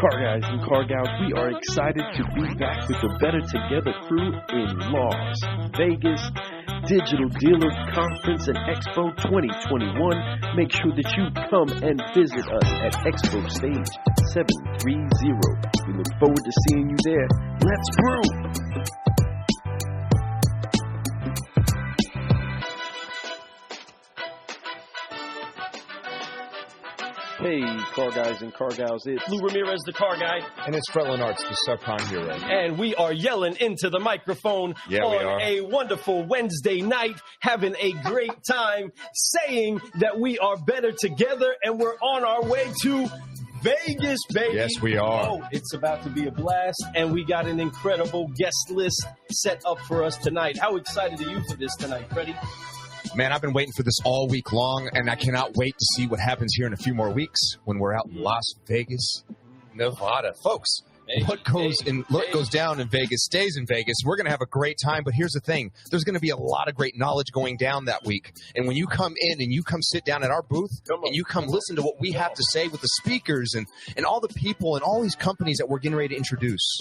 Car guys and car gals, we are excited to be back with the Better Together crew in Las Vegas Digital Dealer Conference and Expo 2021. Make sure that you come and visit us at Expo Stage 730. We look forward to seeing you there. Let's brew! Hey, car guys and car gals, it's Lou Ramirez, the car guy. And it's Fretland Arts, the subcon hero. And we are yelling into the microphone on a wonderful Wednesday night, having a great time, saying that we are better together, and we're on our way to Vegas, baby. Yes, we are. Oh, it's about to be a blast, and we got an incredible guest list set up for us tonight. How excited are you for this tonight, Freddie? Man, I've been waiting for this all week long, and I cannot wait to see what happens here in a few more weeks when we're out in Las Vegas, Nevada. Folks, what goes down in Vegas stays in Vegas. We're going to have a great time, but here's the thing. There's going to be a lot of great knowledge going down that week. And when you come in and you come sit down at our booth and you come listen to what we have to say with the speakers and all the people and all these companies that we're getting ready to introduce,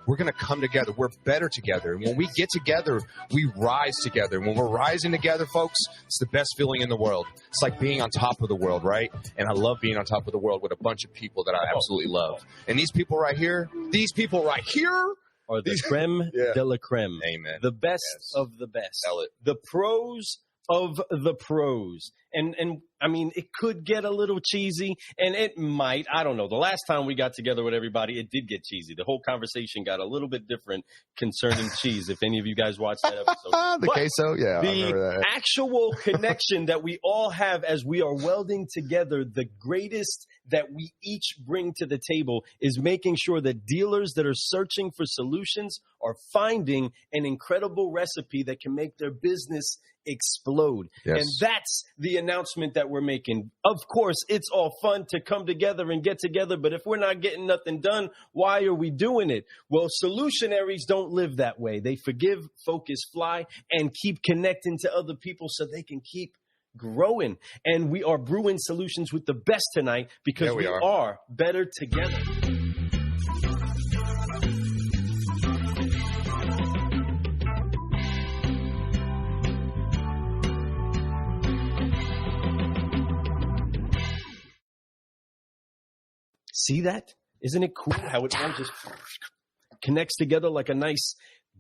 we're going to come together. We're better together. And when we get together, we rise together. And when we're rising together, folks, it's the best feeling in the world. It's like being on top of the world, right? And I love being on top of the world with a bunch of people that I absolutely love. And these people right here are the creme de la creme. Amen. The best of the best. Tell it. The pros of the pros. And I mean, it could get a little cheesy, and it might. I don't know. The last time we got together with everybody, it did get cheesy. The whole conversation got a little bit different concerning cheese, if any of you guys watched that episode. Queso? Yeah, I remember that. Actual connection that we all have as we are welding together, the greatest that we each bring to the table is making sure that dealers that are searching for solutions are finding an incredible recipe that can make their business explode. Yes. And that's the announcement that we're making. Of course, it's all fun to come together and get together, but if we're not getting nothing done, why are we doing it? Well, solutionaries don't live that way. They forgive, focus, fly, and keep connecting to other people so they can keep growing. And we are brewing solutions with the best tonight because we are better together. See that? Isn't it cool how it all just connects together like a nice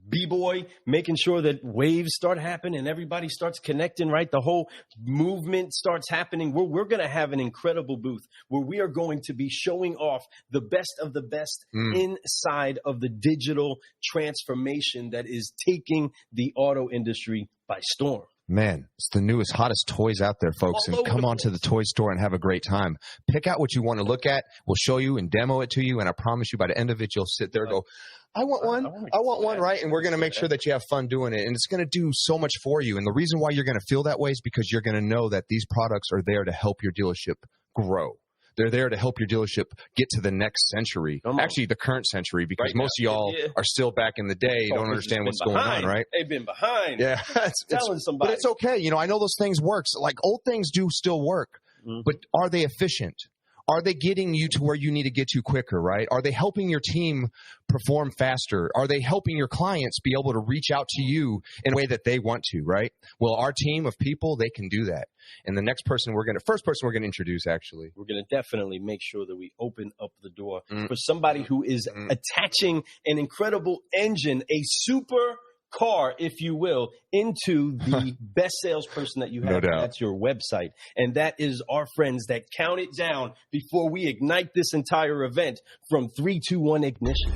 B-boy, making sure that waves start happening and everybody starts connecting, right? The whole movement starts happening. We're going to have an incredible booth where we are going to be showing off the best of the best inside of the digital transformation that is taking the auto industry by storm. Man, it's the newest, hottest toys out there, folks. And come on to the toy store and have a great time. Pick out what you want to look at. We'll show you and demo it to you. And I promise you by the end of it, you'll sit there and go, I want one. I want one, right? And we're going to make sure that you have fun doing it. And it's going to do so much for you. And the reason why you're going to feel that way is because you're going to know that these products are there to help your dealership grow. They're there to help your dealership get to the next century, actually the current century, because most of y'all are still back in the day. Don't understand what's going on, right? They've been behind. Yeah. Telling somebody. But it's okay. You know, I know those things work. Like old things do still work, but are they efficient? Are they getting you to where you need to get to quicker, right? Are they helping your team perform faster? Are they helping your clients be able to reach out to you in a way that they want to, right? Well, our team of people, they can do that. And the first person we're going to introduce, actually. We're going to definitely make sure that we open up the door for somebody who is attaching an incredible engine, a super car, if you will, into the best salesperson that you have. No doubt. That's your website. And that is our friends that count it down before we ignite this entire event from 3, 2, 1, ignition.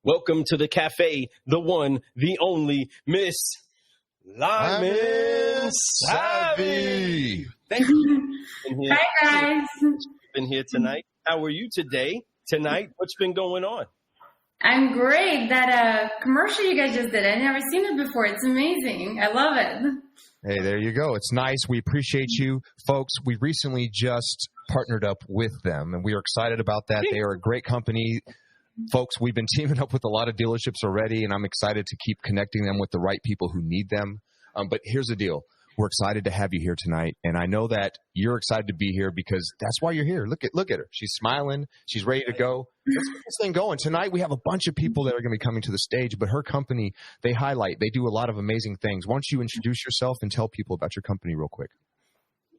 Welcome to the cafe, the one, the only, Miss Lyman Savvy. Thank you. Hi, guys. Been here tonight. How are you today? Tonight, what's been going on? I'm great. That commercial you guys just did, I've never seen it before. It's amazing. I love it. Hey, there you go. It's nice. We appreciate you, folks. We recently just partnered up with them, and we are excited about that. They are a great company. folks, we've been teaming up with a lot of dealerships already, and I'm excited to keep connecting them with the right people who need them. But here's the deal. We're excited to have you here tonight, and I know that you're excited to be here because that's why you're here. Look at her. She's smiling. She's ready to go. Let's get this thing going. Tonight we have a bunch of people that are going to be coming to the stage, but her company, they do a lot of amazing things. Why don't you introduce yourself and tell people about your company real quick?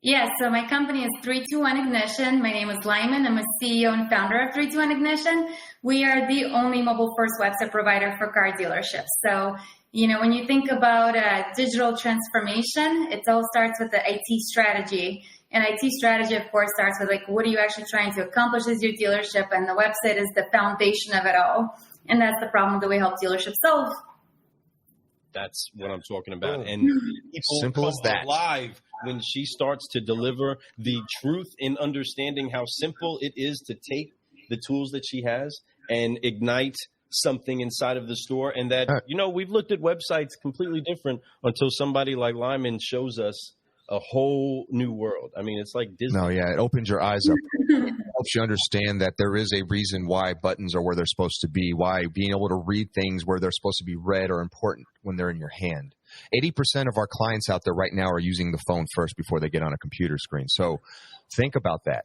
Yeah, so my company is 321 Ignition. My name is Lyman. I'm a CEO and founder of 321 Ignition. We are the only mobile-first website provider for car dealerships. So, when you think about digital transformation, it all starts with the IT strategy. And IT strategy, of course, starts with, what are you actually trying to accomplish as your dealership? And the website is the foundation of it all. And that's the problem that we help dealerships solve. That's what I'm talking about. Boom. And people Simple as that. Alive when she starts to deliver the truth in understanding how simple it is to take the tools that she has and ignite something inside of the store. And that, we've looked at websites completely different until somebody like Lyman shows us a whole new world. I mean, it's like Disney. No, yeah, it opens your eyes up. It helps you understand that there is a reason why buttons are where they're supposed to be, why being able to read things where they're supposed to be read are important when they're in your hand. 80% of our clients out there right now are using the phone first before they get on a computer screen. So think about that.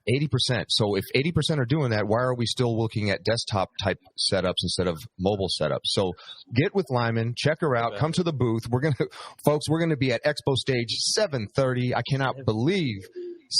80%. So if 80% are doing that, why are we still looking at desktop type setups instead of mobile setups? So get with Lyman, check her out, come to the booth. We're going to be at Expo Stage 7:30. I cannot believe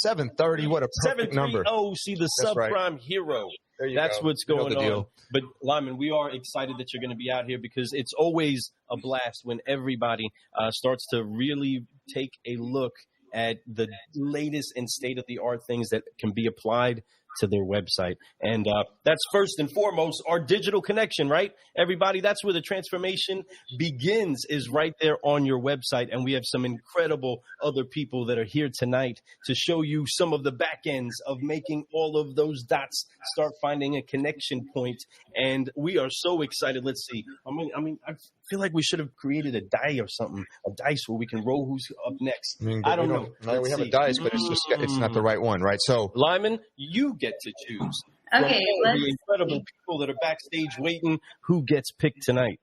7:30. What a perfect number. 730, see the subprime hero. That's what's going on. But Lyman, we are excited that you're going to be out here because it's always a blast when everybody starts to really take a look at the latest and state-of-the-art things that can be applied to their website. And that's first and foremost our digital connection, right? Everybody, that's where the transformation begins, is right there on your website. And we have some incredible other people that are here tonight to show you some of the back ends of making all of those dots start finding a connection point. And we are so excited. Let's see. I feel like we should have created a die or something, a dice where we can roll who's up next. I don't know. We have a dice, but it's not the right one, right? So, Lyman, you get to choose. Okay, the incredible people that are backstage waiting, who gets picked tonight?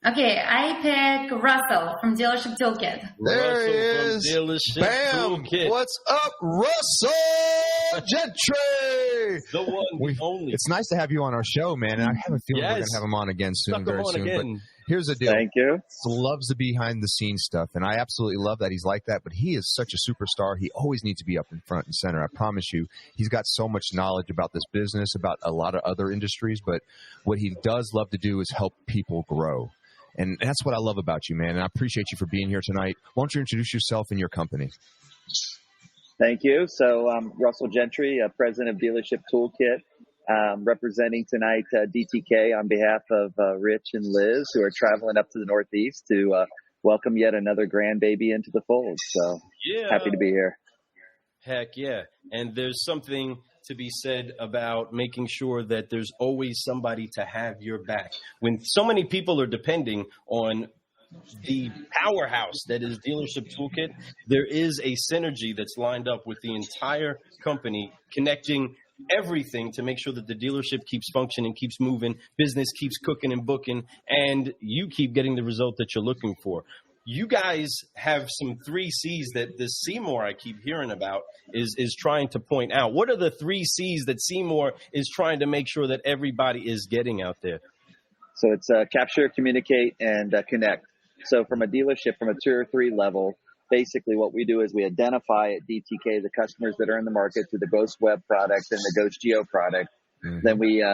Okay, I pick Russell from Dealership Toolkit. There he is. Dealership Bam! Toolkit. What's up, Russell Gentry? The one, the only. It's nice to have you on our show, man. And I have a feeling we're going to have him on again soon, very soon. But here's the deal. Thank you. He loves the behind-the-scenes stuff, and I absolutely love that he's like that. But he is such a superstar. He always needs to be up in front and center. I promise you. He's got so much knowledge about this business, about a lot of other industries. But what he does love to do is help people grow. And that's what I love about you, man. And I appreciate you for being here tonight. Why don't you introduce yourself and your company? Thank you. So Russell Gentry, president of Dealership Toolkit, representing tonight DTK on behalf of Rich and Liz, who are traveling up to the Northeast to welcome yet another grandbaby into the fold. So happy to be here. Heck yeah. And there's something to be said about making sure that there's always somebody to have your back. When so many people are depending on the powerhouse that is Dealership Toolkit, there is a synergy that's lined up with the entire company, connecting everything to make sure that the dealership keeps functioning, keeps moving, business keeps cooking and booking, and you keep getting the result that you're looking for. You guys have some 3 C's that the Seymour I keep hearing about is trying to point out. What are the 3 C's that Seymour is trying to make sure that everybody is getting out there? So it's capture, communicate, and connect. So from a dealership, from a tier 3 level, basically what we do is we identify at DTK the customers that are in the market through the Ghost Web product and the Ghost Geo product. Mm-hmm. Then we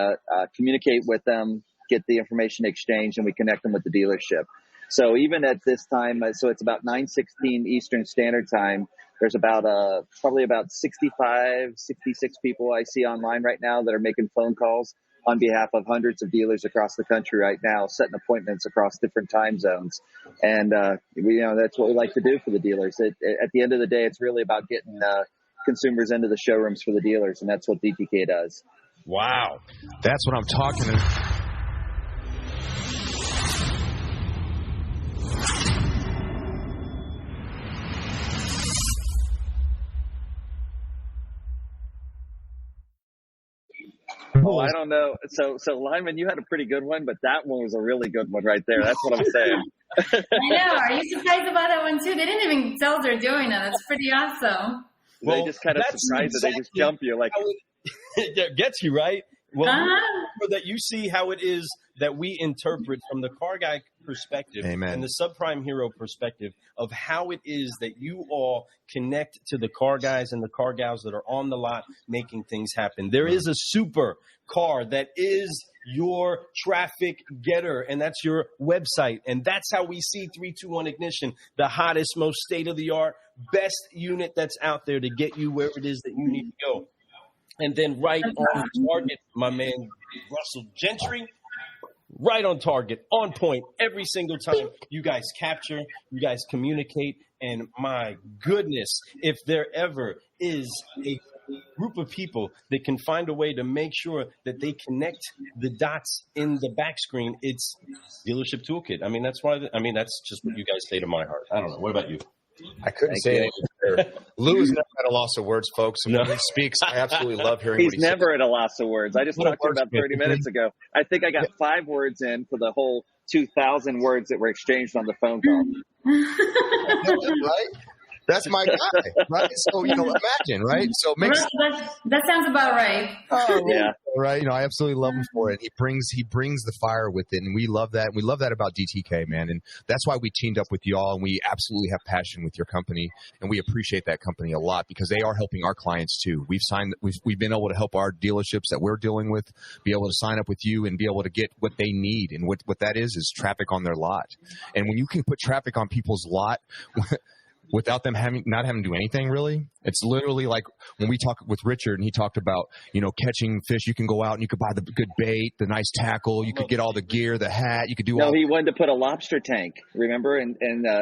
communicate with them, get the information exchanged, and we connect them with the dealership. So even at this time, so it's about 9:16 Eastern Standard Time, there's about probably about 65, 66 people I see online right now that are making phone calls on behalf of hundreds of dealers across the country right now, setting appointments across different time zones. And, that's what we like to do for the dealers. At the end of the day, it's really about getting consumers into the showrooms for the dealers, and that's what DTK does. Wow. That's what I'm talking about. Oh, I don't know. So Lyman, you had a pretty good one, but that one was a really good one right there. That's what I'm saying. I know. Are you surprised about that one too? They didn't even tell us they're doing it. That's pretty awesome. They just kind of surprised that they just jump you like. It gets you, right? Well, so that you see how it is that we interpret from the car guy perspective and the subprime hero perspective of how it is that you all connect to the car guys and the car gals that are on the lot making things happen. There is a super car that is your traffic getter, and that's your website. And that's how we see 321 Ignition, the hottest, most state-of-the-art, best unit that's out there to get you where it is that you need to go. And then right on target, my man Russell Gentry, right on target, on point, every single time you guys capture, you guys communicate. And my goodness, if there ever is a group of people that can find a way to make sure that they connect the dots in the back screen, it's Dealership Toolkit. I mean, that's why. That's just what you guys say to my heart. I don't know. What about you? I couldn't say anything better. Lou is never at a loss of words, folks. And when he speaks, I absolutely love hearing what he says. He's never at a loss of words. I just talked to him about 30 minutes ago. I think I got 5 words in for the whole 2,000 words that were exchanged on the phone call. Right? That's my guy, right? So, imagine, right? So that sounds about right. Oh, yeah. Right. I absolutely love him for it. He brings the fire with it, and we love that. We love that about DTK, man. And that's why we teamed up with y'all, and we absolutely have passion with your company, and we appreciate that company a lot because they are helping our clients too. We've been able to help our dealerships that we're dealing with be able to sign up with you and be able to get what they need, and what that is traffic on their lot. And when you can put traffic on people's lot without them not having to do anything, really. It's literally like when we talked with Richard and he talked about, catching fish. You can go out and you could buy the good bait, the nice tackle. You could get all the gear, the hat. You could do all. No, he wanted to put a lobster tank. Remember in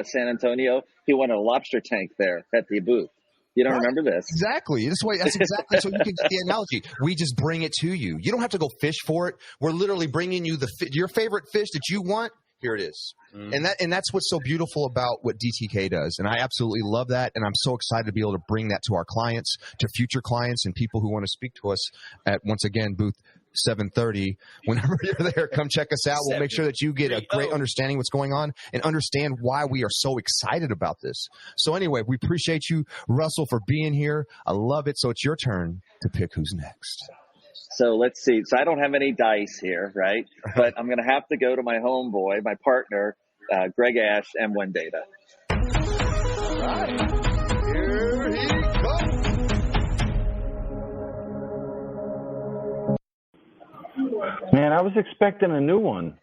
San Antonio? He wanted a lobster tank there at the booth. You don't remember this? Exactly. That's exactly. So you can get the analogy. We just bring it to you. You don't have to go fish for it. We're literally bringing you your favorite fish that you want. Here it is. And that's what's so beautiful about what DTK does. And I absolutely love that. And I'm so excited to be able to bring that to our clients, to future clients, and people who want to speak to us at, once again, booth 730. Whenever you're there, come check us out. We'll make sure that you get a great understanding of what's going on and understand why we are so excited about this. So anyway, we appreciate you, Russell, for being here. I love it. So it's your turn to pick who's next. So let's see. So I don't have any dice here, right? But I'm going to have to go to my homeboy, my partner, Greg Ash, M1 Data. All right. Here he goes. Man, I was expecting a new one.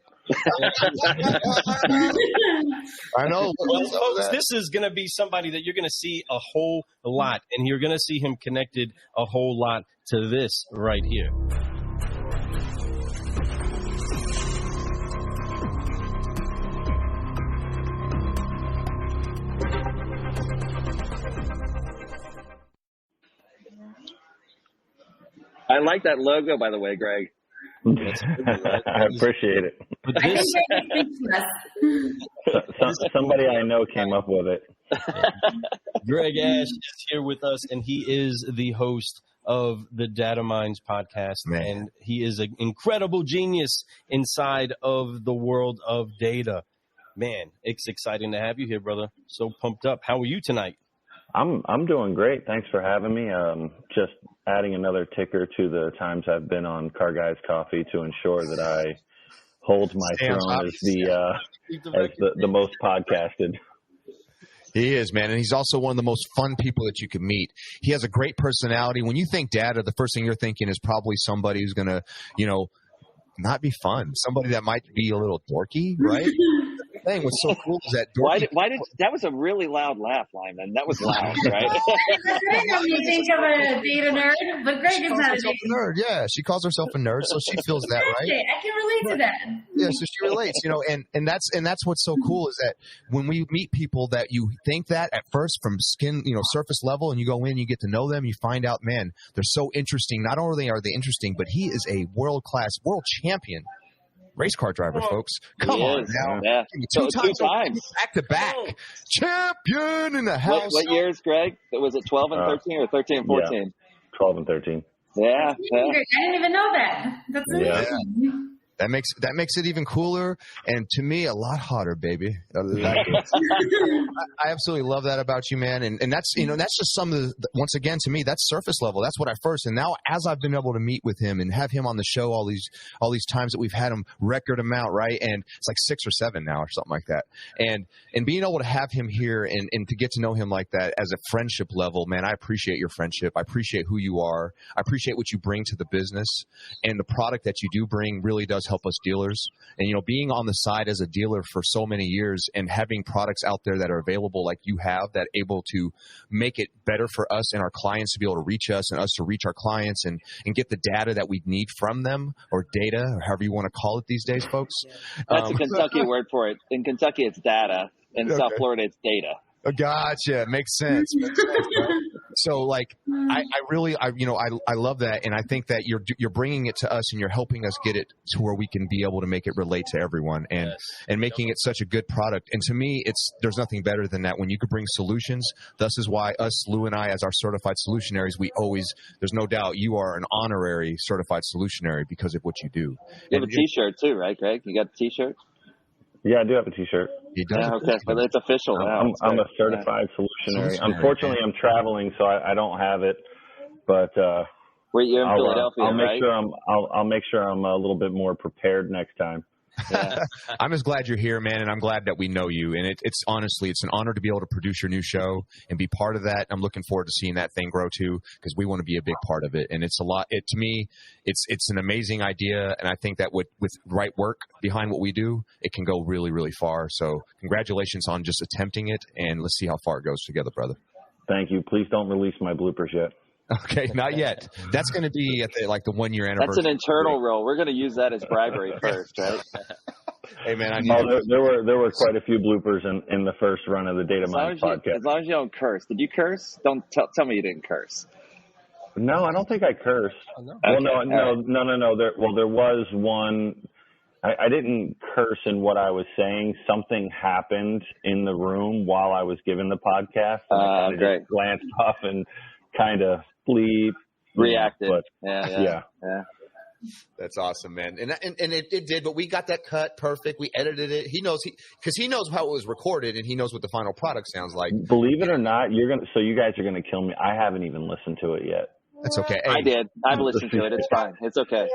I know. Well, folks, this is going to be somebody that you're going to see a whole lot, and you're going to see him connected a whole lot to this right here. I like that logo, by the way, Greg. I appreciate it. Somebody I know came up with it. Greg Ash is here with us, and he is the host of the Data Minds podcast. Man. And he is an incredible genius inside of the world of data. Man, it's exciting to have you here, brother. So pumped up. How are you tonight? I'm doing great. Thanks for having me. Just adding another ticker to the times I've been on Car Guys Coffee to ensure that I hold my throne as the most podcasted. He is, man. And he's also one of the most fun people that you can meet. He has a great personality. When you think data, the first thing you're thinking is probably somebody who's going to, not be fun. Somebody that might be a little dorky, right? What's so cool is that dorky. Why did that was a really loud laugh, Lyman. That was loud, right? I know you think of a data nerd, but Greg is not a data nerd. Yeah, she calls herself a nerd, so she feels that, right? I can relate to that. Yeah, so she relates, and that's what's so cool is that when we meet people that you think that at first from skin, surface level, and you go in, you get to know them, you find out, man, they're so interesting. Not only are they interesting, but he is a world champion race car driver, folks. Come on now. Yeah. Two times. Back to back. Champion in the house. What years, Greg? Was it 12 and 13 or 13 and 14? Yeah. 12 and 13. Yeah. I didn't even know that. That's amazing. That makes it even cooler, and to me, a lot hotter, baby. I absolutely love that about you, man. And that's that's just some of the, once again, to me, that's surface level. That's what I first. And now, as I've been able to meet with him and have him on the show all these times that we've had him, record amount, right? And it's like 6 or 7 now or something like that. And being able to have him here and to get to know him like that as a friendship level, man, I appreciate your friendship. I appreciate who you are. I appreciate what you bring to the business, and the product that you do bring really does help us dealers. And being on the side as a dealer for so many years and having products out there that are available like you have, that able to make it better for us and our clients to be able to reach us and us to reach our clients and get the data that we need from them, or data, or however you want to call it these days, folks. That's a Kentucky word for it. In Kentucky, it's data. In South Florida, it's data. Gotcha. Makes sense. So, like, I really love that, and I think that you're bringing it to us, and you're helping us get it to where we can be able to make it relate to everyone, and making it such a good product. And to me, there's nothing better than that when you could bring solutions. Thus is why Lou and I, as our certified solutionaries, there's no doubt you are an honorary certified solutionary because of what you do. You have a T-shirt too, right, Greg? You got a T-shirt? Yeah, I do have a T-shirt. He does. Yeah, okay, but it's official now. I'm a certified solutionary. Unfortunately, I'm traveling, so I don't have it. But you're in Philadelphia, right? I'll make sure I'm a little bit more prepared next time. Yeah. I'm just glad you're here, man, and I'm glad that we know you. And it's honestly, it's an honor to be able to produce your new show and be part of that. I'm looking forward to seeing that thing grow too, because we want to be a big part of it. And it's a lot. To me, it's an amazing idea, and I think that with right work behind what we do, it can go really, really far. So congratulations on just attempting it, and let's see how far it goes together, brother. Thank you. Please don't release my bloopers yet. Okay, not yet. That's going to be at the 1 year anniversary. That's an internal rule. We're going to use that as bribery first, right? Hey, man, there were quite a few bloopers in the first run of the Data Minds podcast. As long as you don't curse. Did you curse? Don't tell me you didn't curse. No, I don't think I cursed. Oh, no. Well, no. There was one. I didn't curse in what I was saying. Something happened in the room while I was giving the podcast. And I just glanced off and kind of reacted. But, yeah. That's awesome, man. And it did, but we got that cut perfect. We edited it. He knows how it was recorded, and he knows what the final product sounds like. Believe it or not, you guys are gonna kill me. I haven't even listened to it yet. That's okay. Hey. I did. I've listened to it. It's fine. It's okay.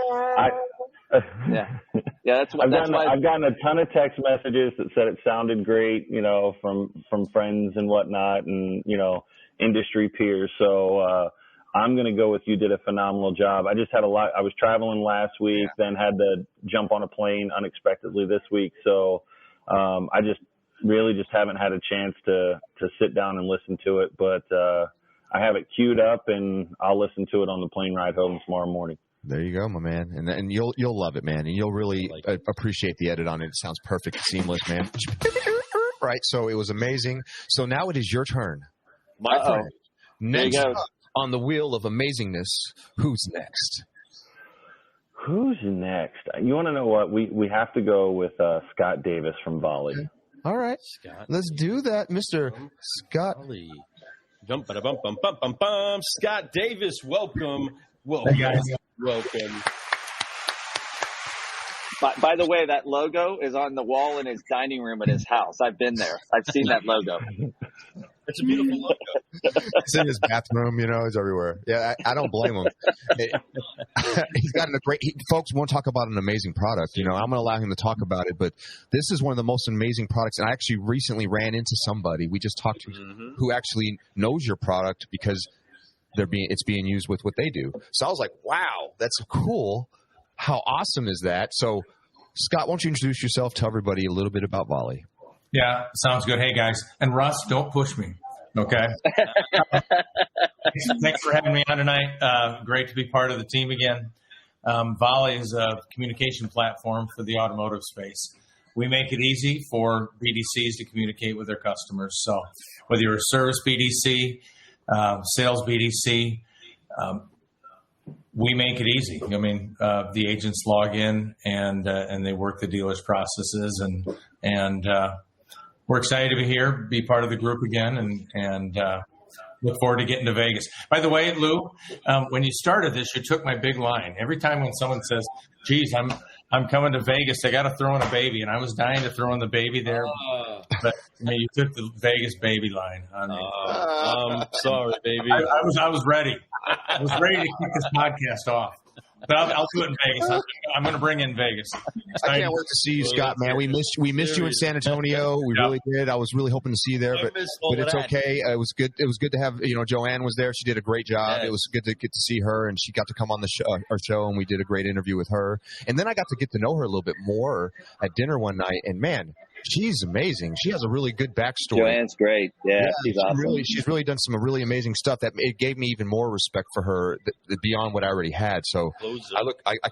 That's why I've gotten a ton of text messages that said it sounded great, from friends and whatnot, and industry peers. So I'm going to go with you did a phenomenal job. I just had I was traveling last week, then had to jump on a plane unexpectedly this week. So I just haven't had a chance to sit down and listen to it. But I have it queued up, and I'll listen to it on the plane ride home tomorrow morning. There you go, my man. And you'll love it, man. And you'll really appreciate the edit on it. It sounds perfect, seamless, man. Right. So it was amazing. So now it is your turn. My friend. Next up on the wheel of amazingness, who's next? Who's next? You want to know what? We have to go with Scott Davis from Volie. All right. Scott. Let's do that, Mr. Scott. Bum. Scott Davis, welcome. Hey guys. Welcome. By the way, that logo is on the wall in his dining room at his house. I've been there. I've seen that logo. It's a beautiful logo. It's in his bathroom, it's everywhere. Yeah, I don't blame him. He's got folks want to talk about an amazing product. I'm going to allow him to talk about it, but this is one of the most amazing products. And I actually recently ran into somebody we just talked to who actually knows your product because it's being used with what they do. So I was like, wow, that's cool. How awesome is that? So, Scott, why don't you introduce yourself, tell everybody a little bit about Volie. Yeah, sounds good. Hey, guys. And Russ, don't push me, okay? Thanks for having me on tonight. Great to be part of the team again. Volie is a communication platform for the automotive space. We make it easy for BDCs to communicate with their customers. So whether you're a service BDC, sales BDC, we make it easy. The agents log in and they work the dealers' processes, and we're excited to be here, be part of the group again, and look forward to getting to Vegas. By the way, Lou, when you started this, you took my big line. Every time when someone says, geez, I'm coming to Vegas, I got to throw in a baby. And I was dying to throw in the baby there. But you took the Vegas baby line on me. I'm sorry, baby. I was ready. I was ready to kick this podcast off. But I'll do it in Vegas. I'm going to bring in Vegas. I can't wait to see you, Scott, man. We missed you in San Antonio. We really did. I was really hoping to see you there, but it's okay. It was good. It was good to have, Joanne was there. She did a great job. Yes. It was good to get to see her, and she got to come on the show, our show, and we did a great interview with her. And then I got to get to know her a little bit more at dinner one night, and man, she's amazing. She has a really good backstory. Joanne's great. Yeah, she's awesome. She's really done some really amazing stuff that it gave me even more respect for her beyond what I already had. So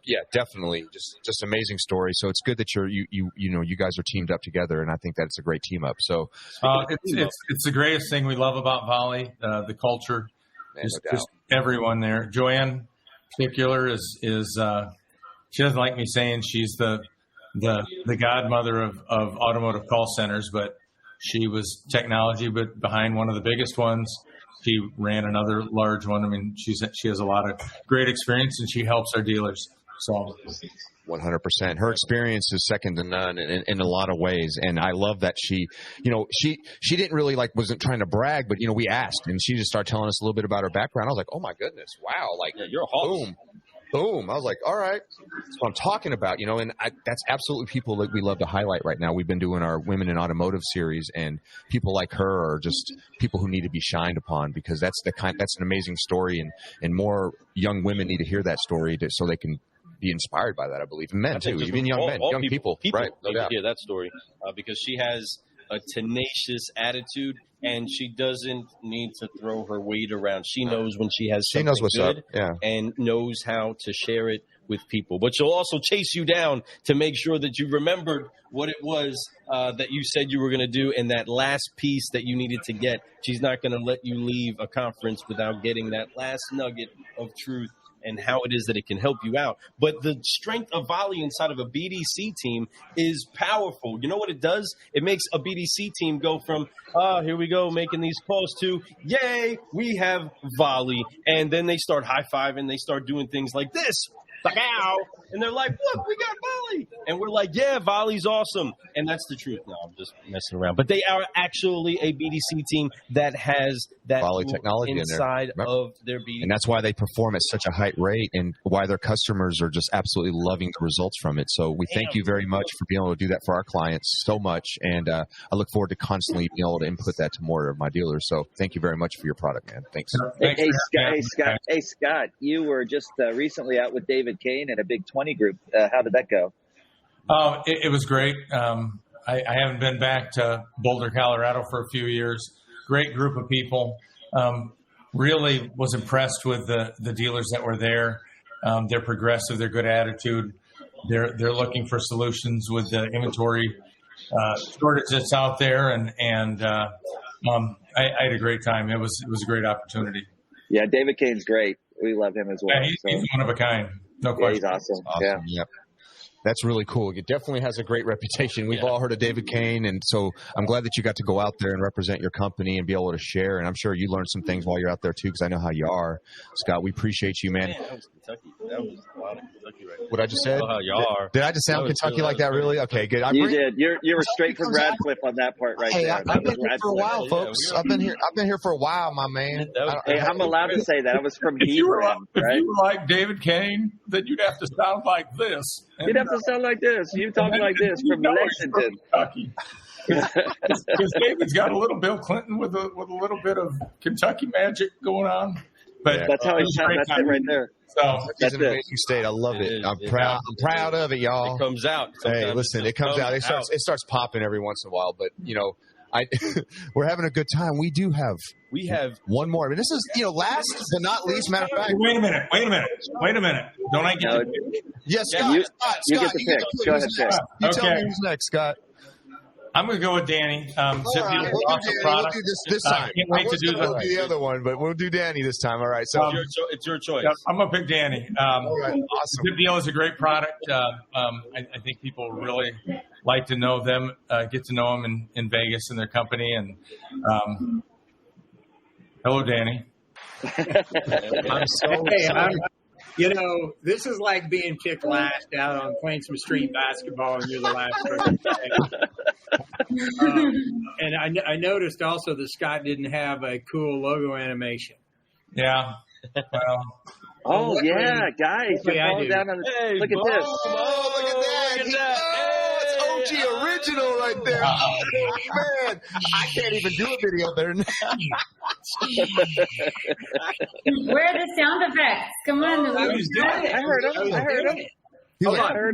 yeah, definitely, just amazing story. So it's good that you guys are teamed up together, and I think that's a great team up. So it's the greatest thing we love about Volie, the culture, just everyone there. Joanne, in particular, is she doesn't like me saying she's the godmother of automotive call centers, but she was technology, but behind one of the biggest ones. She ran another large one. I mean, she has a lot of great experience, and she helps our dealers. So 100%. Her experience is second to none in a lot of ways. And I love that she didn't really wasn't trying to brag, but, we asked, and she just started telling us a little bit about her background. I was like, oh my goodness. Wow. You're a Hawk. Boom. I was like, all right, that's what I'm talking about, and that's absolutely people that we love to highlight right now. We've been doing our Women in Automotive series, and people like her are just people who need to be shined upon, because that's an amazing story, and more young women need to hear that story so they can be inspired by that, I believe. And men, too, even young men, young people. Right, no doubt. Hear that story because she has a tenacious attitude, and she doesn't need to throw her weight around. She knows when she has something good, and knows how to share it with people. But she'll also chase you down to make sure that you remembered what it was that you said you were going to do, and that last piece that you needed to get. She's not going to let you leave a conference without getting that last nugget of truth and how it is that it can help you out. But the strength of Volie inside of a BDC team is powerful. You know what it does? It makes a BDC team go from, here we go, making these calls, to, yay, we have Volie. And then they start high-fiving. They start doing things like this. Ow. And they're like, look, we got Volie. And we're like, yeah, Volie's awesome. And that's the truth. No, I'm just messing around. But they are actually a BDC team that has that Volie technology inside of their BDC. And that's why they perform at such a high rate, and why their customers are just absolutely loving the results from it. So we thank you very much for being able to do that for our clients so much. And I look forward to constantly being able to input that to more of my dealers. So thank you very much for your product, man. Thanks. Hey, Scott, you were just recently out with David Kane at a big 20 group. How did that go? Oh, it was great. I haven't been back to Boulder, Colorado for a few years. Great group of people. Really was impressed with the dealers that were there. They're progressive. They're good attitude. They're looking for solutions with the inventory shortage that's out there. And I had a great time. It was a great opportunity. Yeah, David Kane's great. We love him as well. Yeah, he's one of a kind. No question. He's awesome. Yeah. Yep. That's really cool. It definitely has a great reputation. We've all heard of David Kane, and so I'm glad that you got to go out there and represent your company and be able to share. And I'm sure you learned some things while you're out there too, because I know how you are, Scott. We appreciate you, man. Yeah, that was Kentucky. That was a lot of Kentucky right there. What I just said? I know how y'all are. Did I just sound Kentucky like that? Really? Okay, good. You did. You were straight from Radcliffe on that part right there. I've been here for a while, folks. I've been here for a while, my man. Hey, I'm allowed to say that. I was from If you were like David Kane, then you'd have to sound like this. You'd have to sound like this. You talking like this from Lexington. Because David's got a little Bill Clinton with a little bit of Kentucky magic going on. But that's how he sounds. That's it right there. So it's an amazing state. I love it. I'm proud of it, y'all. It comes out. Hey, listen, it comes out. It starts popping every once in a while, but we're having a good time. We have one more. I mean, this is last but not least. Matter of fact, wait a minute. Don't I get to pick? Yes, Scott. You get the pick. Go ahead, Scott. You tell me who's next, Scott. I'm going to go with Danny. We'll do this time. Can't wait to do the other one, but we'll do Danny this time. All right. So it's your choice. I'm going to pick Danny. All right. Awesome. Zip Deal is a great product. I think people really like to know them, get to know them in Vegas and their company. And Hello, Danny. I'm so excited. This is like being picked last out on playing some street basketball, and you're the last person to play. And I noticed also that Scott didn't have a cool logo animation. Yeah. Well. Oh, yeah, guys. You're falling down on the, look at this. Oh, look at that. It's OG original right there. Oh, man. I can't even do a video better than that. Where are the sound effects? Come on. I was doing it. I heard him. I heard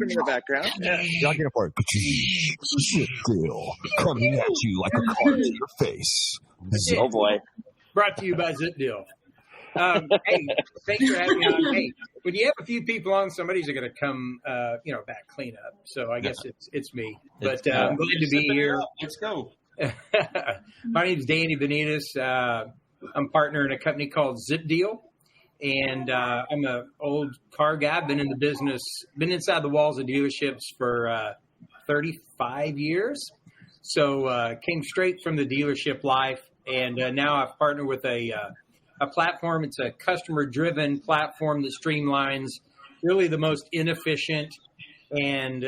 him in the background. Yeah. Y'all get a part. Zip Deal coming at you like a car to your face. Oh, boy. Brought to you by Zip Deal. Hey, thanks for having me on. Hey, when you have a few people on, somebody's going to come, back clean up. So I guess it's me. But I'm glad to be here. Let's go. My name's Danny Benitez. I'm partner in a company called Zip Deal, and I'm an old car guy. I've been in the business, been inside the walls of dealerships for 35 years. So came straight from the dealership life, and now I've partnered with a platform. It's a customer-driven platform that streamlines really the most inefficient and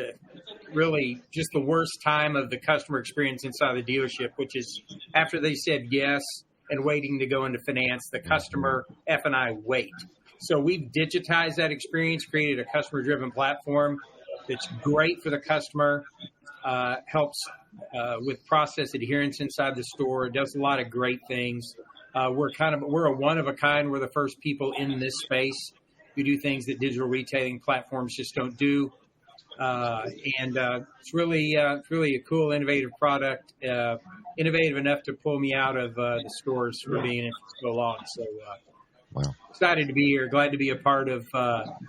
really just the worst time of the customer experience inside the dealership, which is after they said yes and waiting to go into finance, the customer F&I wait. So we've digitized that experience, created a customer-driven platform that's great for the customer, helps with process adherence inside the store, does a lot of great things. We're a one of a kind. We're the first people in this space who do things that digital retailing platforms just don't do. It's really a cool, innovative product, innovative enough to pull me out of the stores for being in so long. So excited to be here. Glad to be a part of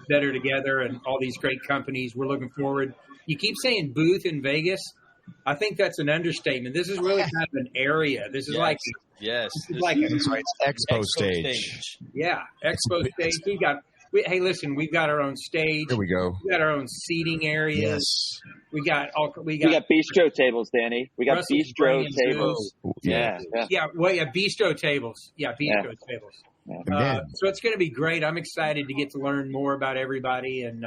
Better Together and all these great companies. We're looking forward. You keep saying booth in Vegas. I think that's an understatement. This is really kind of an area. This is like it's Expo stage. Yeah, Expo stage. Hey, listen, we've got our own stage. Here we go. We got our own seating areas. Yes. We got bistro tables, Danny. We got Russell's bistro tables. Yeah, bistro tables. Yeah, bistro tables. Yeah. So it's going to be great. I'm excited to get to learn more about everybody and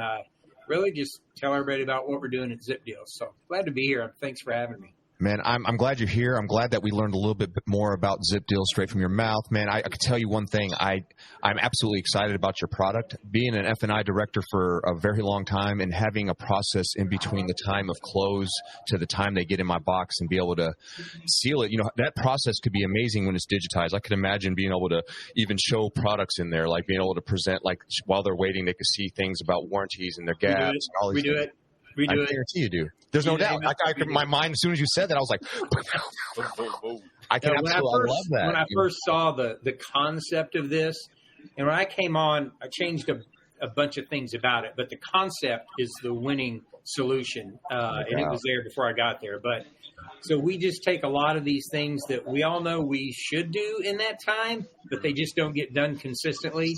really just tell everybody about what we're doing at Zip Deal. So glad to be here. Thanks for having me. Man, I'm glad you're here. I'm glad that we learned a little bit more about Zip Deal straight from your mouth. Man, I can tell you one thing. I'm absolutely excited about your product. Being an F&I director for a very long time and having a process in between the time of close to the time they get in my box and be able to seal it, that process could be amazing when it's digitized. I could imagine being able to even show products in there, like being able to present, like while they're waiting, they could see things about warranties and their gas. We do it. I guarantee you do. There's no doubt. My mind, as soon as you said that, I was like, I love that. When I first saw the concept of this, and when I came on, I changed a bunch of things about it, but the concept is the winning solution, and it was there before I got there. But so we just take a lot of these things that we all know we should do in that time, but they just don't get done consistently.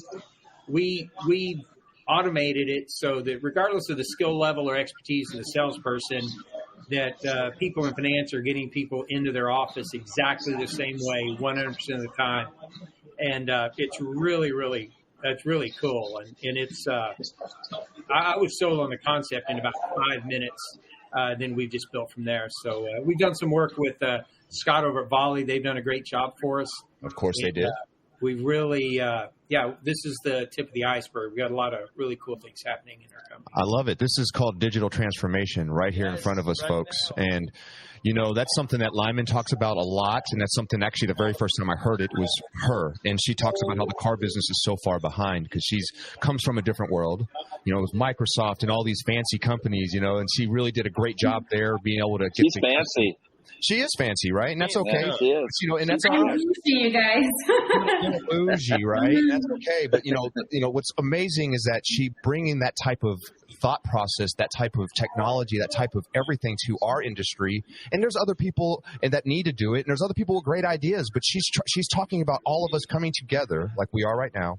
We automated it so that regardless of the skill level or expertise of the salesperson, that people in finance are getting people into their office exactly the same way 100% of the time. And it's really, really, that's really cool. And it's, I was sold on the concept in about 5 minutes. Then we've just built from there. So we've done some work with Scott over at Volie. They've done a great job for us. Of course they did. We've really, this is the tip of the iceberg. We've got a lot of really cool things happening in our company. I love it. This is called digital transformation right here in front of us, folks. And, that's something that Lyman talks about a lot. And that's something actually the very first time I heard it was her. And she talks about how the car business is so far behind because comes from a different world, with Microsoft and all these fancy companies, and she really did a great job there being able to get She's fancy. She is fancy, right? And that's okay. Yeah, she is. And that's all right. Bougie, you guys. Bougie, right? That's okay. But what's amazing is that she bringing that type of thought process, that type of technology, that type of everything to our industry. And there's other people that need to do it, and there's other people with great ideas. But she's talking about all of us coming together, like we are right now,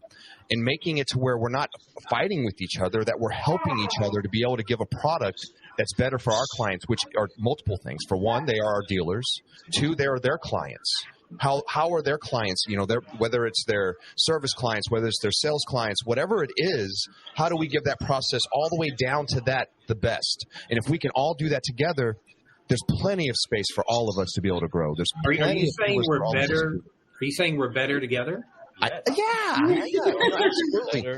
and making it to where we're not fighting with each other, that we're helping each other to be able to give a product that's better for our clients, which are multiple things. For one, they are our dealers. Two, they are their clients. How are their clients, whether it's their service clients, whether it's their sales clients, whatever it is, how do we give that process all the way down to the best? And if we can all do that together, there's plenty of space for all of us to be able to grow. Are you saying we're better? Are you saying we're better together? Absolutely.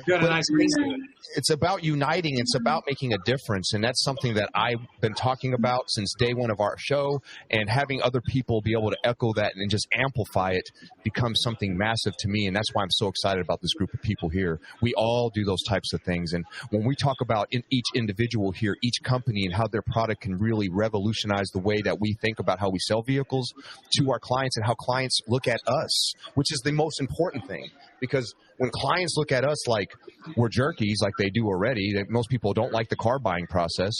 Got a nice ring to it. It's about uniting. It's about making a difference. And that's something that I've been talking about since day one of our show. And having other people be able to echo that and just amplify it becomes something massive to me. And that's why I'm so excited about this group of people here. We all do those types of things. And when we talk about each individual here, each company, and how their product can really revolutionize the way that we think about how we sell vehicles to our clients and how clients look at us, which is the most important thing. Because when clients look at us like we're jerkies, like they do already, that most people don't like the car buying process,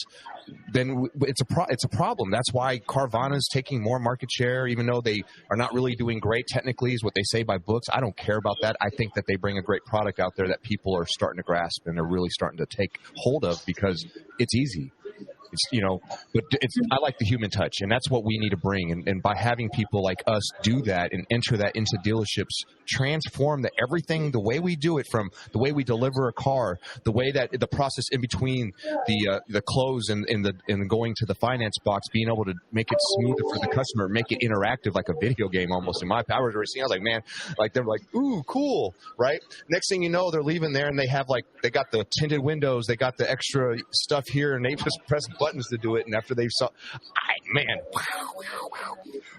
then it's a problem. That's why Carvana is taking more market share, even though they are not really doing great technically, is what they say by books. I don't care about that. I think that they bring a great product out there that people are starting to grasp and they're really starting to take hold of because it's easy. I like the human touch, and that's what we need to bring. And by having people like us do that and enter that into dealerships, transform everything, the way we do it, from the way we deliver a car, the way that the process in between the close and going to the finance box, being able to make it smoother for the customer, make it interactive like a video game almost. In my power racing, I was like, man, like they're like, ooh, cool, right? Next thing you know, they're leaving there and they got the tinted windows, they got the extra stuff here, and they just press buttons to do it. And after they saw, man.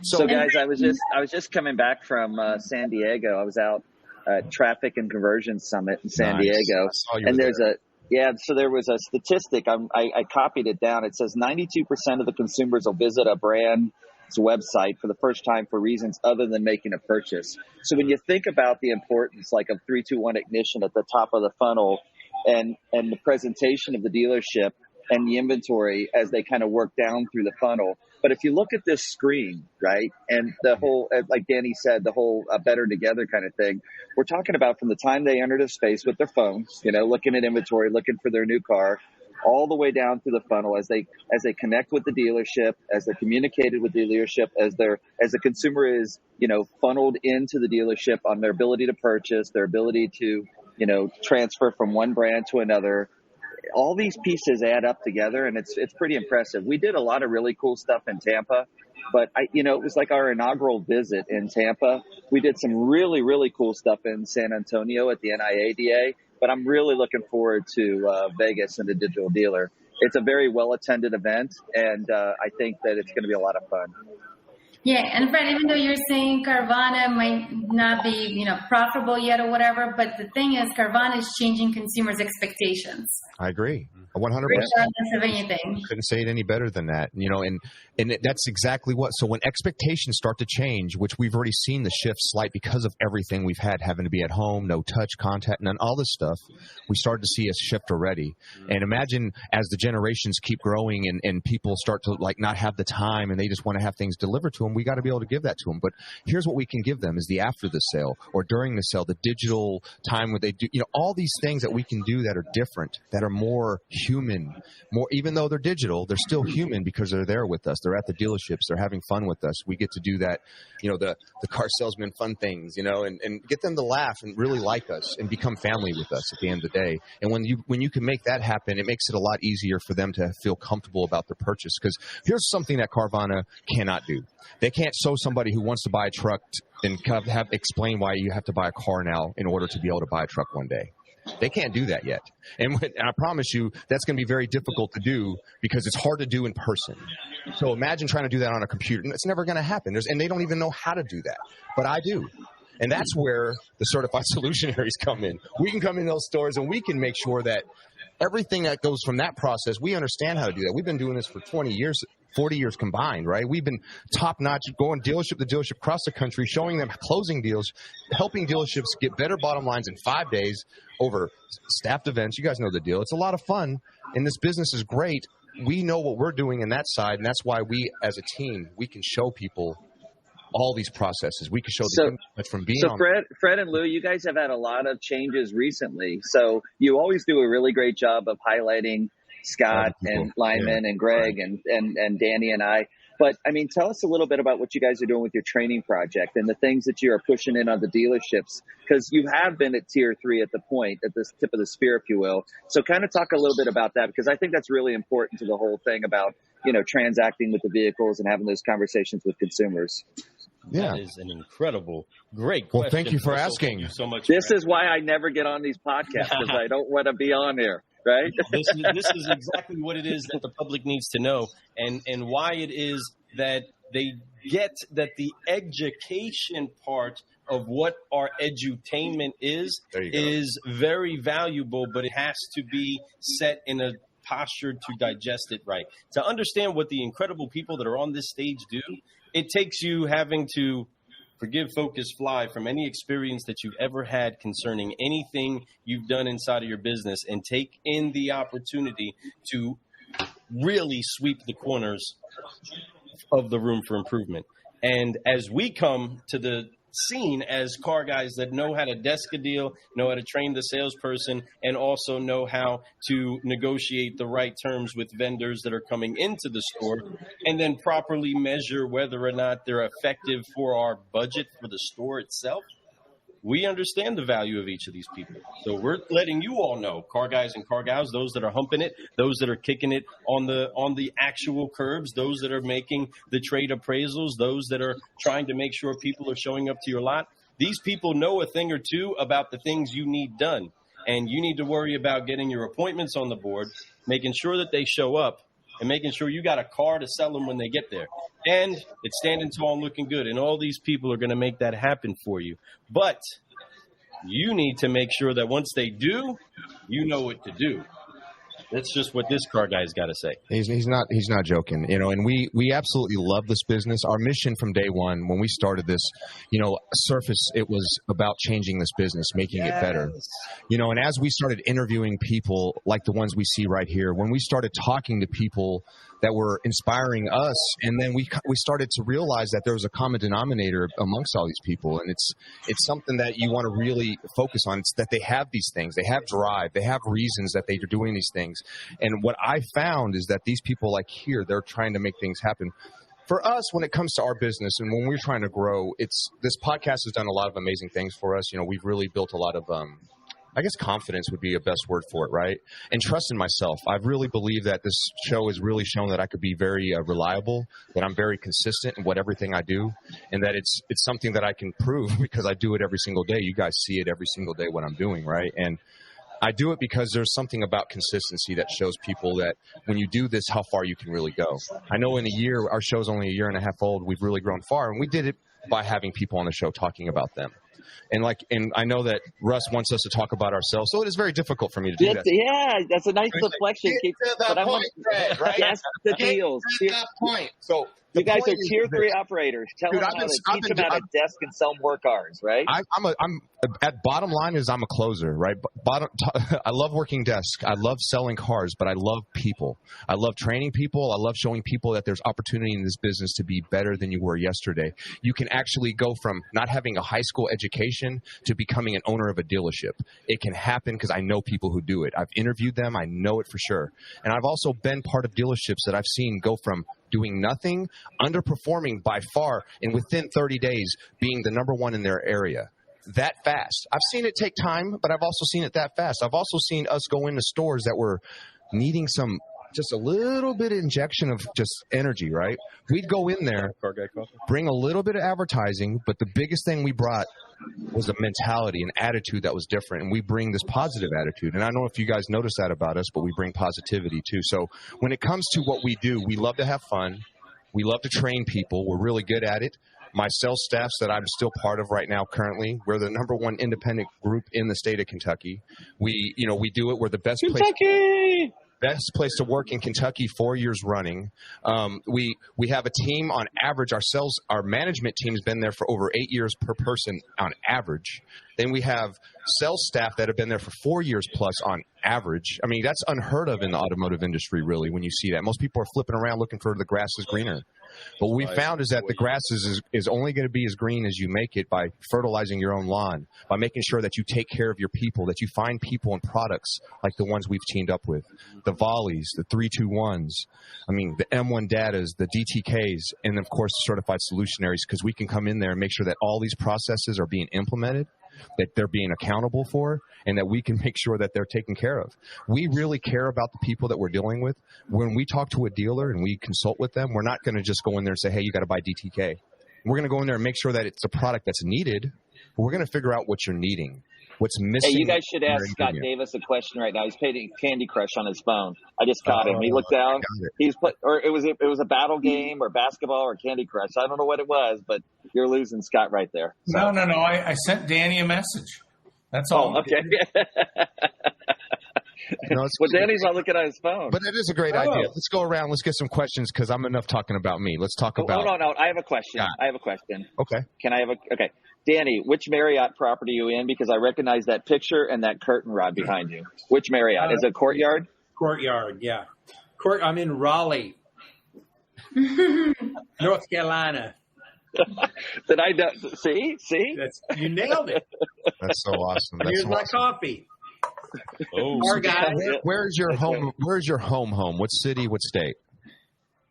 So guys, I was just coming back from San Diego. I was out at Traffic and Conversion Summit in San Diego, and there was a statistic. I copied it down. It says 92% of the consumers will visit a brand's website for the first time for reasons other than making a purchase. So when you think about the importance, like of 321 Ignition at the top of the funnel, and the presentation of the dealership and the inventory as they kind of work down through the funnel. But if you look at this screen, right, and the whole, like Danny said, the whole better together kind of thing, we're talking about from the time they enter the space with their phones, looking at inventory, looking for their new car, all the way down through the funnel as they connect with the dealership, as they're communicated with the dealership, as the consumer is, funneled into the dealership on their ability to purchase, their ability to, transfer from one brand to another. All these pieces add up together, and it's pretty impressive. We did a lot of really cool stuff in Tampa, but it was like our inaugural visit in Tampa. We did some really, really cool stuff in San Antonio at the NIADA, but I'm really looking forward to Vegas and the Digital Dealer. It's a very well-attended event, and I think that it's going to be a lot of fun. Yeah, and Fred, even though you're saying Carvana might not be, profitable yet or whatever, but the thing is, Carvana is changing consumers' expectations. I agree. 100%. Regardless of anything. Couldn't say it any better than that. And that's exactly what. So when expectations start to change, which we've already seen the shift slight because of everything we've had, having to be at home, no touch, contact, and all this stuff, we started to see a shift already. And imagine as the generations keep growing and people start to not have the time and they just want to have things delivered to them, we got to be able to give that to them. But here's what we can give them is the after the sale or during the sale, the digital time where they do, all these things that we can do that are different, that are more human, even though they're digital, they're still human because they're there with us. They're at the dealerships. They're having fun with us. We get to do that, the car salesman fun things, and get them to laugh and really like us and become family with us at the end of the day. And when you can make that happen, it makes it a lot easier for them to feel comfortable about their purchase. Because here's something that Carvana cannot do. They can't show somebody who wants to buy a truck and kind of explain why you have to buy a car now in order to be able to buy a truck one day. They can't do that yet. And I promise you that's going to be very difficult to do because it's hard to do in person. So imagine trying to do that on a computer. It's never going to happen. And they don't even know how to do that. But I do. And that's where the certified solutionaries come in. We can come in those stores and we can make sure that everything that goes from that process, we understand how to do that. We've been doing this for 20 years, 40 years combined, right? We've been top-notch, going dealership to dealership across the country, showing them closing deals, helping dealerships get better bottom lines in 5 days over staffed events. You guys know the deal. It's a lot of fun, and this business is great. We know what we're doing in that side, and that's why we, as a team, we can show people all these processes. We can show them from being on. So Fred and Lou, you guys have had a lot of changes recently. So you always do a really great job of highlighting Scott and Lyman and Greg and Danny and I. But I mean, tell us a little bit about what you guys are doing with your training project and the things that you are pushing in on the dealerships, because you have been at tier 3 at the point, at this tip of the spear, if you will. So kind of talk a little bit about that, because I think that's really important to the whole thing about, transacting with the vehicles and having those conversations with consumers. Yeah. That is an incredible, great question. Well, thank you for asking. Thank you so much. This is why I never get on these podcasts, because I don't want to be on here. Right. This is exactly what it is that the public needs to know, and why it is that they get that the education part of what our edutainment is very valuable, but it has to be set in a posture to digest it right. To understand what the incredible people that are on this stage do, it takes you having to forgive, focus, fly from any experience that you've ever had concerning anything you've done inside of your business, and take in the opportunity to really sweep the corners of the room for improvement. And as we come to the scene as car guys that know how to desk a deal, know how to train the salesperson, and also know how to negotiate the right terms with vendors that are coming into the store, and then properly measure whether or not they're effective for our budget for the store itself, we understand the value of each of these people. So we're letting you all know, car guys and car gals, those that are humping it, those that are kicking it on the actual curbs, those that are making the trade appraisals, those that are trying to make sure people are showing up to your lot. These people know a thing or two about the things you need done. And you need to worry about getting your appointments on the board, making sure that they show up, and making sure you got a car to sell them when they get there. And it's standing tall and looking good. And all these people are going to make that happen for you. But you need to make sure that once they do, you know what to do. That's just what this car guy's got to say. He's not joking, and we absolutely love this business. Our mission from day one, when we started this, surface, it was about changing this business, making it better. And as we started interviewing people like the ones we see right here, when we started talking to people that were inspiring us, and then we started to realize that there was a common denominator amongst all these people, and it's something that you want to really focus on. It's that they have these things, they have drive, they have reasons that they're doing these things. And what I found is that these people like here, they're trying to make things happen. For us, when it comes to our business and when we're trying to grow, this podcast has done a lot of amazing things for us. We've really built a lot of I guess confidence would be a best word for it, right? And trust in myself. I really believe that this show has really shown that I could be very reliable, that I'm very consistent in everything I do, and that it's something that I can prove because I do it every single day. You guys see it every single day what I'm doing, right? And I do it because there's something about consistency that shows people that when you do this, how far you can really go. I know in a year, our show's only a year and a half old, we've really grown far, and we did it by having people on the show talking about them. And I know that Russ wants us to talk about ourselves, so it is very difficult for me to do that. Yeah, that's a nice deflection. Get to the point, Fred, right? That's the deals. Get to that point. So you guys are tier 3 operators. Tell them how to teach them how to desk and sell more cars, right? I'm at bottom line is I'm a closer, right? I love working desk. I love selling cars, but I love people. I love training people. I love showing people that there's opportunity in this business to be better than you were yesterday. You can actually go from not having a high school education to becoming an owner of a dealership. It can happen because I know people who do it. I've interviewed them. I know it for sure. And I've also been part of dealerships that I've seen go from doing nothing, underperforming by far, and within 30 days being the number one in their area. That fast. I've seen it take time, but I've also seen it that fast. I've also seen us go into stores that were needing just a little bit of injection of just energy, right? We'd go in there, bring a little bit of advertising, but the biggest thing we brought was a mentality, an attitude that was different, and we bring this positive attitude. And I don't know if you guys notice that about us, but we bring positivity too. So when it comes to what we do, we love to have fun. We love to train people. We're really good at it. My sales staffs that I'm still part of right now currently, we're the number one independent group in the state of Kentucky. We do it. We're the best place to work in Kentucky 4 years running. We have a team on average. Our management team has been there for over 8 years per person on average. Then we have sales staff that have been there for 4 years plus on average. I mean, that's unheard of in the automotive industry, really, when you see that. Most people are flipping around looking for the grass is greener. But what we found is that the grass is only going to be as green as you make it by fertilizing your own lawn, by making sure that you take care of your people, that you find people and products like the ones we've teamed up with, the Volies, the 321s, I mean, the M1 Datas, the DTKs, and of course, the certified solutionaries, because we can come in there and make sure that all these processes are being implemented, that they're being accountable for, and that we can make sure that they're taken care of. We really care about the people that we're dealing with. When we talk to a dealer and we consult with them, we're not going to just go in there and say, hey, you got to buy DTK. We're going to go in there and make sure that it's a product that's needed, but we're going to figure out what you're needing, what's missing. Hey, you guys should ask Scott Davis a question right now. He's playing Candy Crush on his phone. I just caught him. He looked down. It was a battle game or basketball or Candy Crush. I don't know what it was, but you're losing Scott right there. So. No. I sent Danny a message. That's all. Oh, okay. Well, Danny's not looking at his phone. But it is a great idea. Let's go around. Let's get some questions because I'm enough talking about me. Let's talk about. Hold on. I have a question. Okay. Can I have okay. Danny, which Marriott property are you in? Because I recognize that picture and that curtain rod behind you. Which Marriott? Is it Courtyard? Courtyard, yeah. I'm in Raleigh, North Carolina. Did I see? You nailed it. That's so awesome. Here's my coffee. Oh, where's your home? Where's your home? What city? What state?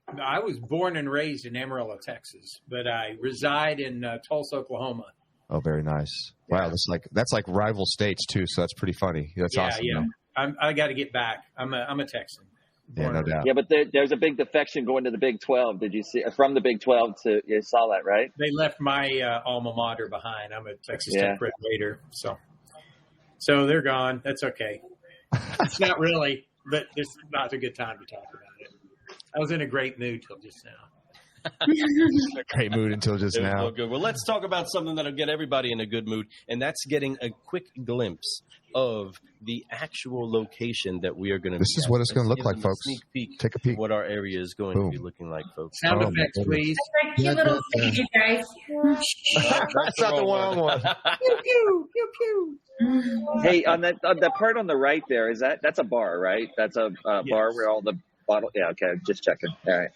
I was born and raised in Amarillo, Texas, but I reside in Tulsa, Oklahoma. Oh, very nice. Wow, that's like rival states too. So that's pretty funny. That's awesome. Yeah. I got to get back. I'm a Texan. Yeah, no doubt. Yeah, but there's a big defection going to the Big 12. Did you see from the Big 12 to? You saw that, right? They left my alma mater behind. I'm a Texas Tech Red Raider, so they're gone. That's okay. It's not really, but it's not a good time to talk about it. I was in a great mood till just now. Great mood until just now. Good. Well, let's talk about something that'll get everybody in a good mood, and that's getting a quick glimpse of the actual location that we are going to. This is what it's going to look like, folks. Take a peek. What our area is going to be looking like, folks. Sound effects, please. That's cute little stage, you guys. That's not the one. Pew pew pew pew. Hey, on the part on the right there, that's a bar, right? That's a bar where all the bottle. Yeah, okay, just checking. All right.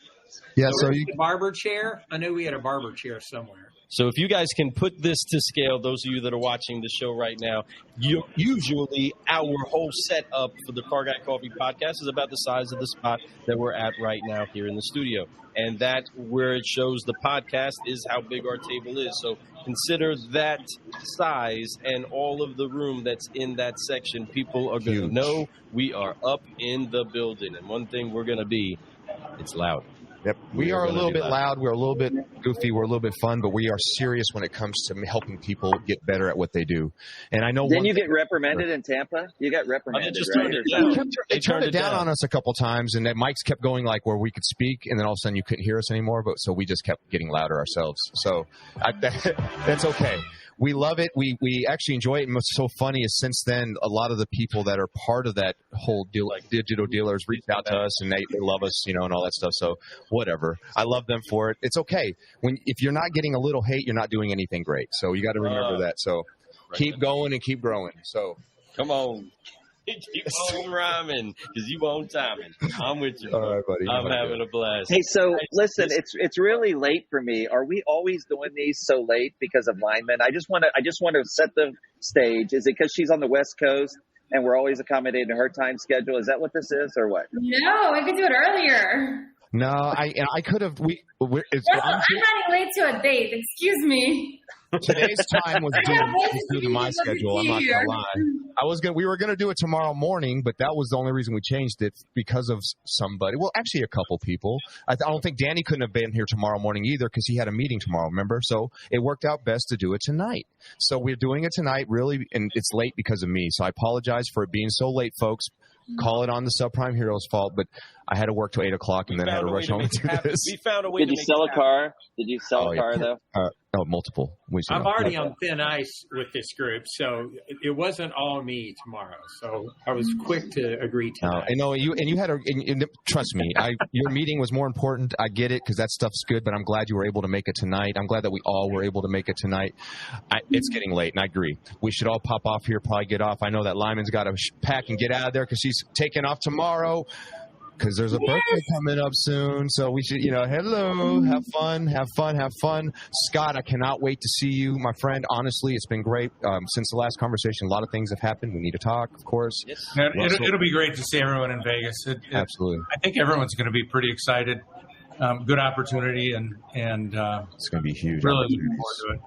Yeah, so you barber chair. I knew we had a barber chair somewhere. So if you guys can put this to scale, those of you that are watching the show right now, usually our whole setup for the Car Guy Coffee podcast is about the size of the spot that we're at right now here in the studio. And that where it shows the podcast is how big our table is. So consider that size and all of the room that's in that section. People are going to know we are up in the building. And one thing we're going to be, it's loud. Yep. We are a little bit loud. We're a little bit goofy. We're a little bit fun, but we are serious when it comes to helping people get better at what they do. And I know. Didn't you get reprimanded in Tampa? You got reprimanded. They turned it down on us a couple times, and the mics kept going like where we could speak, and then all of a sudden you couldn't hear us anymore. But so we just kept getting louder ourselves. So that's okay. We love it. We actually enjoy it. And what's so funny is since then, a lot of the people that are part of that whole deal, like digital dealers, reach out to us and they love us, and all that stuff. So whatever. I love them for it. It's okay. If you're not getting a little hate, you're not doing anything great. So you got to remember that. So keep going and keep growing. So come on. Keep on rhyming because you on timing. I'm with you. All right, buddy. I'm having a blast. Hey, so listen, it's really late for me. Are we always doing these so late because of linemen? I just want to set the stage. Is it because she's on the West Coast and we're always accommodating her time schedule? Is that what this is, or what? No, we could do it earlier. No, I could have. I'm running late to a date. Excuse me. Today's time was due to my schedule. I'm not gonna lie. We were gonna do it tomorrow morning, but that was the only reason we changed it because of somebody. Well, actually, a couple people. I don't think Danny couldn't have been here tomorrow morning either because he had a meeting tomorrow. Remember? So it worked out best to do it tonight. So we're doing it tonight, really, and it's late because of me. So I apologize for it being so late, folks. Call it on the Subprime Heroes' fault, but I had to work till 8 o'clock and then I had to rush home and do this. We found a way. Did you sell a car? Did you sell a car though? Multiple. I'm already on thin ice with this group, so it wasn't all me tomorrow. So I was quick to agree to that. I know you had trust me. Your meeting was more important. I get it because that stuff's good, but I'm glad you were able to make it tonight. I'm glad that we all were able to make it tonight. It's getting late, and I agree. We should all pop off here, probably get off. I know that Lyman's got to pack and get out of there because she's taking off tomorrow. because there's a birthday coming up soon. So we should, hello, have fun. Scott, I cannot wait to see you, my friend. Honestly, it's been great since the last conversation. A lot of things have happened. We need to talk, of course. Yes. It'll be great to see everyone in Vegas. Absolutely. I think everyone's going to be pretty excited. Good opportunity, and it's going to be huge. Really looking forward to it.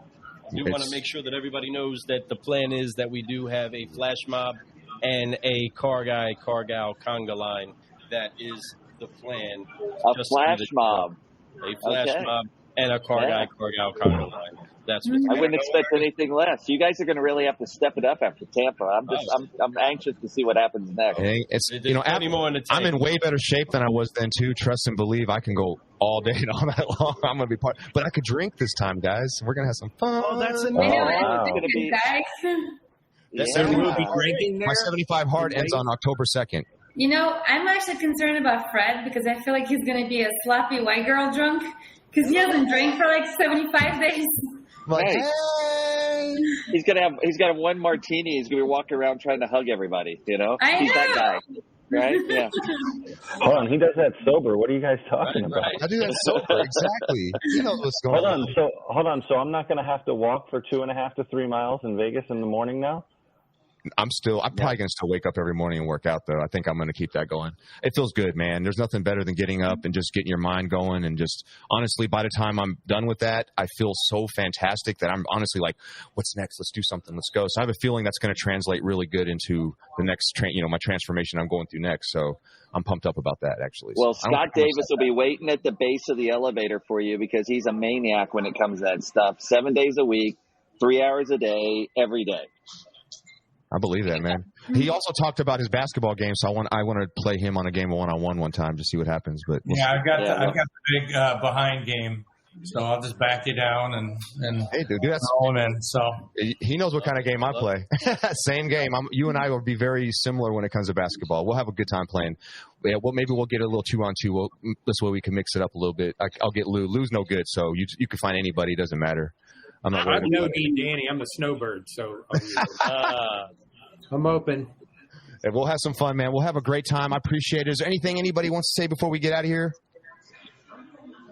We want to make sure that everybody knows that the plan is that we do have a flash mob and a car guy, car gal, conga line. That is the plan. A flash mob. A flash mob and a car guy, car gal, conga line. That's what I wouldn't expect anything less. You guys are going to really have to step it up after Tampa. I'm anxious to see what happens next. I'm in way better shape than I was then too. Trust and believe. I can go all day and all night long. I'm going to be but I could drink this time, guys. We're going to have some fun. Oh, that's amazing. We'll be drinking there. My 75 hard ends on October 2nd. I'm actually concerned about Fred because I feel like he's going to be a sloppy white girl drunk because he hasn't drank for like 75 days. Hey. He's got to have one martini. He's gonna be walking around trying to hug everybody. He's that guy, right? Yeah. Hold on, he does that sober. What are you guys talking about? I do that sober, exactly. You know what's going on. Hold on. So I'm not gonna have to walk for 2.5 to 3 miles in Vegas in the morning now? I'm probably going to still wake up every morning and work out, though. I think I'm going to keep that going. It feels good, man. There's nothing better than getting up and just getting your mind going. And just honestly, by the time I'm done with that, I feel so fantastic that I'm honestly like, what's next? Let's do something. Let's go. So I have a feeling that's going to translate really good into the next, my transformation I'm going through next. So I'm pumped up about that, actually. Well, Scott Davis will be waiting at the base of the elevator for you because he's a maniac when it comes to that stuff. 7 days a week, 3 hours a day, every day. I believe that, man. He also talked about his basketball game, so I want to play him on a game of one-on-one one time to see what happens. But I've got the big behind game, so I'll just back you down and hey, dude, that's all in. So he knows what kind of game I play. Same game. You and I will be very similar when it comes to basketball. We'll have a good time playing. Yeah, well, maybe we'll get a little 2-on-2. This way we can mix it up a little bit. I'll get Lou. Lou's no good, so you can find anybody. It doesn't matter. I'm no Dean Danny. I'm the snowbird, so I'm open. And we'll have some fun, man. We'll have a great time. I appreciate it. Is there anything anybody wants to say before we get out of here?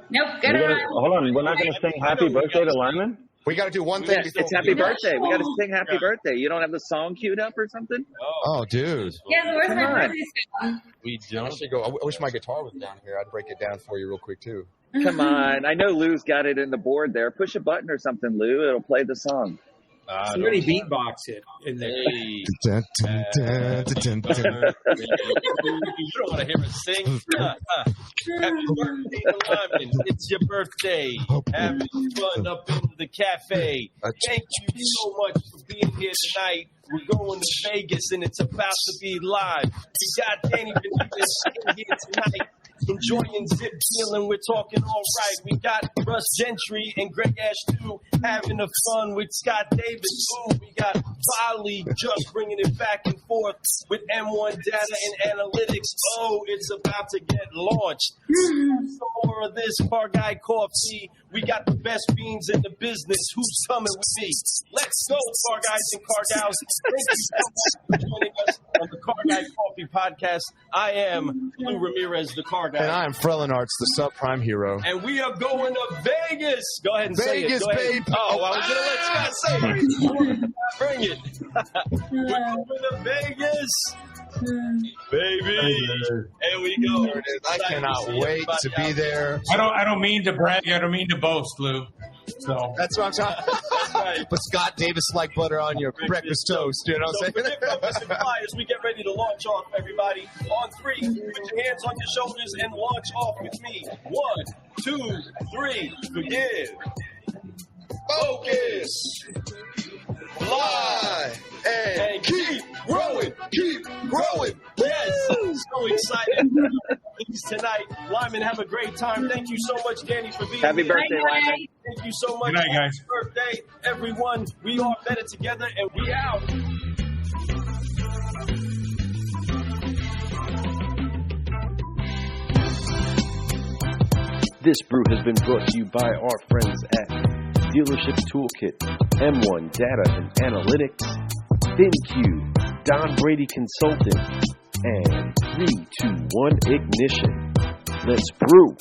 Nope. Hold on. We're not going to sing happy birthday to Lyman? We got to do one thing. It's happy birthday. We got to sing happy birthday. You don't have the song queued up or something? Oh, dude. Yeah, where's my birthday song? We don't. I wish my guitar was down here. I'd break it down for you real quick, too. Come on. I know Lou's got it in the board there. Push a button or something, Lou. It'll play the song. Somebody beatbox it in there. You don't want to hear us sing. Happy birthday to Lyman. It's your birthday. Having fun up in the cafe. Thank you so much for being here tonight. We're going to Vegas and it's about to be live. We got Danny Benitez in here tonight. Enjoying Zip Deal, and we're talking all right. We got Russ Gentry and Greg Ash too, having a fun with Scott Davis. Ooh, we got Volie just bringing it back and forth with M1 data and analytics. Oh, it's about to get launched. Some more of this Car Guy Coffee. We got the best beans in the business. Who's coming with me? Let's go, Car Guys and Car Gals. Thank you so much for joining us on the Car Guy Coffee podcast. I am Lou Ramirez, the Car Guy. And I am Frelin Arts, the subprime hero. And we are going to Vegas. Go ahead and say it. Vegas, babe. Oh, I was going to let Scott say it. Bring it. We're going to Vegas. Baby. Here we go. I cannot wait to be there. I don't mean to brag. I don't mean to boast, Lou. So that's what I'm talking about. Right. But Scott Davis like butter on your breakfast toast. You know what I'm saying? Focus and fly as we get ready to launch off, everybody. On 3, put your hands on your shoulders and launch off with me. 1, 2, 3. Forgive. Focus. Fly. And keep growing. Keep growing. Yes. So excited. Tonight. Lyman, have a great time. Thank you so much, Danny, for being here. Happy birthday, Lyman. Thank you so much. Good night, guys. Happy birthday, everyone. We are better together, and we out. This brew has been brought to you by our friends at Dealership Toolkit, M1 Data and Analytics, ThinQ, Don Brady Consulting, And 3, 2, 1, ignition. Let's brew.